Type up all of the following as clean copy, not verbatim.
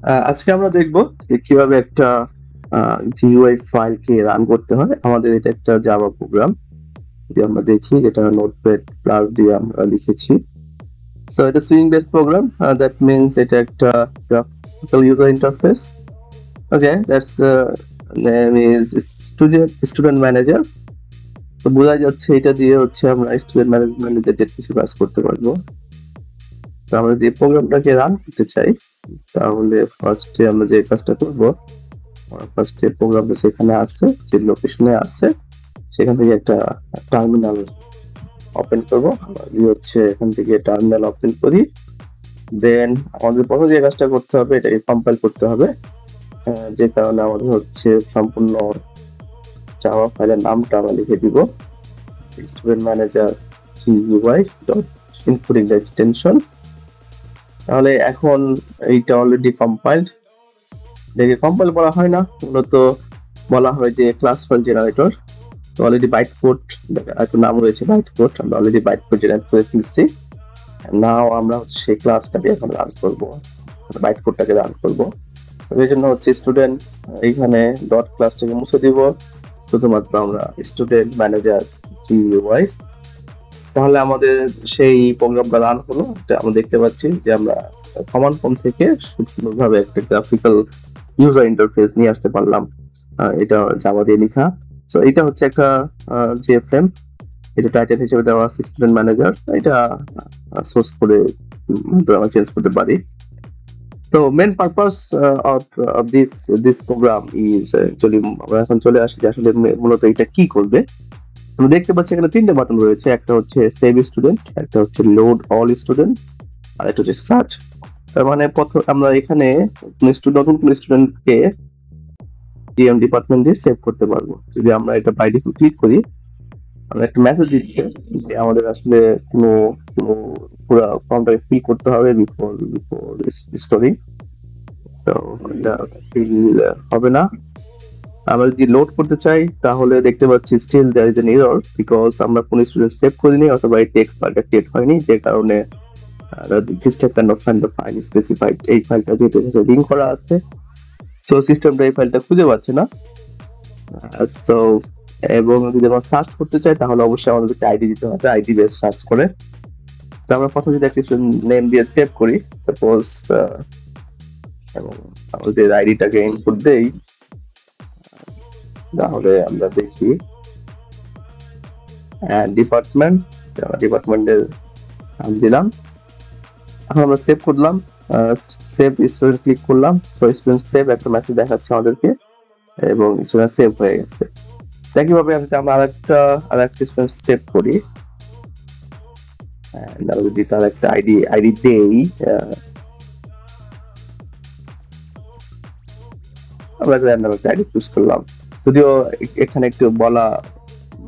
আজকে আমরা দেখব যে কিভাবে একটা GUI ফাইলকে রান করতে হয়। আমাদের এটা একটা জাভা প্রোগ্রাম যে আমরা দেখি এটা নোটপ্যাড প্লাস দিয়ে আমরা লিখেছি। সো এটা swing based program, that means এটা একটা graphical user interface. Okay, that's name is student manager. তো বোঝা যাচ্ছে এটা দিয়ে হচ্ছে আমরা স্টুডেন্ট ম্যানেজমেন্ট রিলেটেড কিছু কাজ করতে পারবো। তো আমরা যদি প্রোগ্রামটাকে রান করতে চাই তাহলে ফার্স্টে আমরা যে কাজটা করবো, ফার্স্টে প্রোগ্রামটা যেখানে আছে, যে লোকেশনে আছে, সেখান থেকে একটা টার্মিনাল ওপেন করবো। যদি হচ্ছে এখান থেকে টার্মিনাল ওপেন করি, দেন আমাদের প্রথম যে কাজটা করতে হবে এটাকে কম্পাইল করতে হবে। যে কারণে আমাদের হচ্ছে সম্পূর্ণ জাভা ফাইলের নামটা আমরা লিখে দিব student manager GUI dot including the extension. তাহলে এখন এইটা অলরেডি কম্পাইলড। এটাকে কম্পাইল করা হয় না, মূলত বলা হয় যে ক্লাস ফাইল জেনারেটর। তো অলরেডি বাইট কোড একটা নাম রয়েছে, বাইট কোড। আমরা অলরেডি বাইট কোড জেনারেট করে ফেলছি। নাও আমরা হচ্ছে সেই ক্লাসটাকে এখন রান করব, বাইট কোডটাকে রান করব। এই জন্য হচ্ছে স্টুডেন্ট এইখানে ডট ক্লাসটাকে মুছে দিব, শুধুমাত্র আমরা স্টুডেন্ট ম্যানেজার GUI। তাহলে আমাদের সেই প্রোগ্রামটা রান হলো। আমরা দেখতে পাচ্ছি যে আমরা কমান্ড প্রম্পট থেকে সুন্দরভাবে একটা গ্রাফিক্যাল ইউজার ইন্টারফেস নিয়ে আসতে পারলাম। এটা জাভা দিয়ে লেখা। সো এটা হচ্ছে একটা যে ফ্রেম, এটা টাইটেল হিসেবে দেওয়া আছে স্টুডেন্ট ম্যানেজার। এটা সোর্স করে আমরা চেঞ্জ করতে পারি। তো main purpose of this program is actually, আমরা এখন চলে আসি যে আসলে মূলত এটা কি করবে। আমরা দেখতে পাচ্ছি এখানে তিনটে বাটন রয়েছে, একটা হচ্ছে সেভ স্টুডেন্ট, একটা হচ্ছে লোড অল স্টুডেন্ট, আর একটা হচ্ছে সার্চ। তার মানে প্রথম আমরা এখানে নতুন কোন স্টুডেন্টকে ডিএম ডিপার্টমেন্ট দিয়ে সেভ করতে পারবো। যদি আমরা এটা বাই ডিফল্ট ক্লিক করি, আমরা একটা মেসেজ দিচ্ছে যে আমাদের আসলে কোনো পুরো ফর্মটাকে ফিল করতে হবে বিফোর স্টোরি। সো এটা ফিল হবে না। আমরা যদি লোড করতে চাই তাহলে দেখতে পাচ্ছি still there is an error, because আমরা কোনো স্টুডেন্ট সেভ করিনি অথবা এই টেক্সট ফাইলটা ক্রিয়েট হয়নি, যে কারণে system can not find the file specified. এই ফাইলটা যেহেতু লিংক করা আছে, সো সিস্টেমটা এই ফাইলটা খুঁজে পাচ্ছে না। সো এবং যদি আমরা সার্চ করতে চাই তাহলে অবশ্যই আমাদেরকে আইডি দিতে হবে, আইডি বেস সার্চ করে। তো আমরা প্রথমে যদি একটা নেম দিয়ে সেভ করি সাপোজ, এবং আমাদের আইডিটাকে ইনপুট দেই, তাহলে আমরা দেখি ডিপার্টমেন্টের নাম দিলাম। এখন আমরা সেভ করলাম, সেভ স্টুডেন্ট ক্লিক করলাম। সো স্টুডেন্ট সেভ একটা মেসেজ দেখাচ্ছে আমাদেরকে এবং স্টুডেন্ট সেভ হয়ে গেছে। একইভাবে আমরা আরেকটা স্টুডেন্ট সেভ করি, যদি তার একটা আইডি দেই, আমরা একটা আইডি চুজ করলাম। যদিও এখানে একটু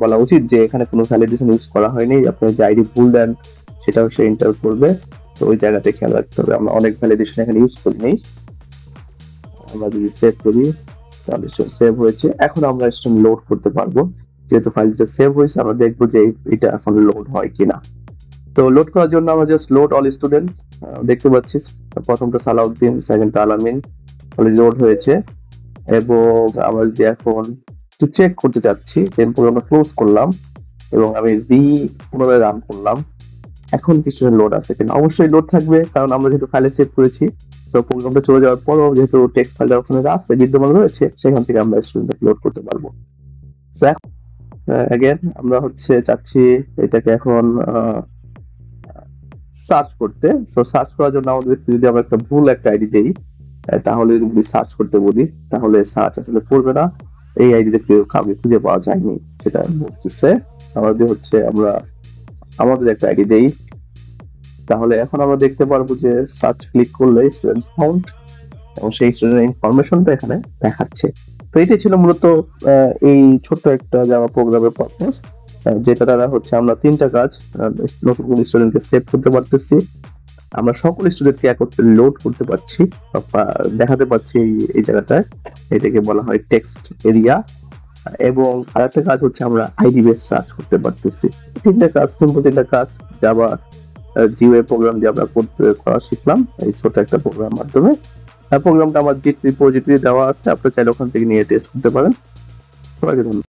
বলা উচিত যে এখানে কোনো ভ্যালিডেশন ইউজ করা হয়নি। আপনি যে আইডি ভুল দেন সেটাও সে এন্টার করবে, তো ওই জায়গাতে খেয়াল রাখতে হবে। আমরা অনেক ভ্যালিডেশন এখানে ইউজ করিনি। আমরা যদি সেভ করি তাহলে সেভ হয়েছে। এখন আমরা স্টুডেন্ট লোড করতে পারবো, যেহেতু ফাইলটা সেভ হয়েছে। আমরা দেখবো যে এটা এখন লোড হয় কিনা। তো লোড করার জন্য আমরা জাস্ট লোড অল স্টুডেন্ট দেখতে পাচ্ছি, প্রথমটা সালাউদ্দিন, সেকেন্ডটা আলামিন, লোড হয়েছে। এবং আমরা যদি এখন একটু চেক করতে চাচ্ছি যে প্রোগ্রামটা ক্লোজ করলাম এবং আমি পুনরায় রান করলাম, এখন কিছু লোড আছে কিনা। অবশ্যই লোড থাকবে, কারণ আমরা যেহেতু ফাইলে সেভ করেছি। সো প্রোগ্রামটা চলে যাওয়ার পরও যেহেতু টেক্সট ফাইলটা ওখানে আছে, বিদ্যমান রয়েছে, সেখান থেকে আমরা স্টুডেন্টকে লোড করতে পারবো। সো এখন अगेन আমরা হচ্ছে চাচ্ছি এটাকে এখন সার্চ করতে। সো সার্চ করার জন্য আমাদের যদি আমরা একটা ভুল একটা আইডি দেই, তাহলে যদি সার্চ করতে বলি তাহলে সার্চ আসলে করবে না। এই আইডিতে কাউকে খুঁজে পাওয়া যায়নি সেটা বলতেছে। আমাদের হচ্ছে আমরা আমাদের একটা আইডি দেই, তাহলে এখন আমরা দেখতে পারবো যে সার্চ ক্লিক করলে স্টুডেন্ট ফাউন্ড এবং সেই স্টুডেন্ট ইনফরমেশনটা এখানে দেখাচ্ছে। তো এটাই ছিল মূলত এই ছোট্ট একটা জাভা প্রোগ্রামের পারপাস, যেটা দ্বারা হচ্ছে আমরা তিনটা কাজ, নতুন স্টুডেন্টকে সেভ করতে পারতেছি, আমরা সকল স্টুডেন্টকে একত্রে লোড করতে পারছি, দেখাতে পাচ্ছি এই জায়গাটায়। এটাকে বলা হয় টেক্সট এরিয়া। এবং আরেকটা কাজ হচ্ছে আমরা আইডি বেস সার্চ করতে পারতেছি। তিনটা কাজ, সিম্পল তিনটা কাজ জাভা GUI প্রোগ্রাম দিয়ে আমরা করা শিখলাম এই ছোট একটা প্রোগ্রাম মাধ্যমে। প্রোগ্রামটা আমার জিট রিপোজিটরি দেওয়া আছে, আপনি চাইলে ওখান থেকে নিয়ে টেস্ট করতে পারেন। সবাইকে ধন্যবাদ।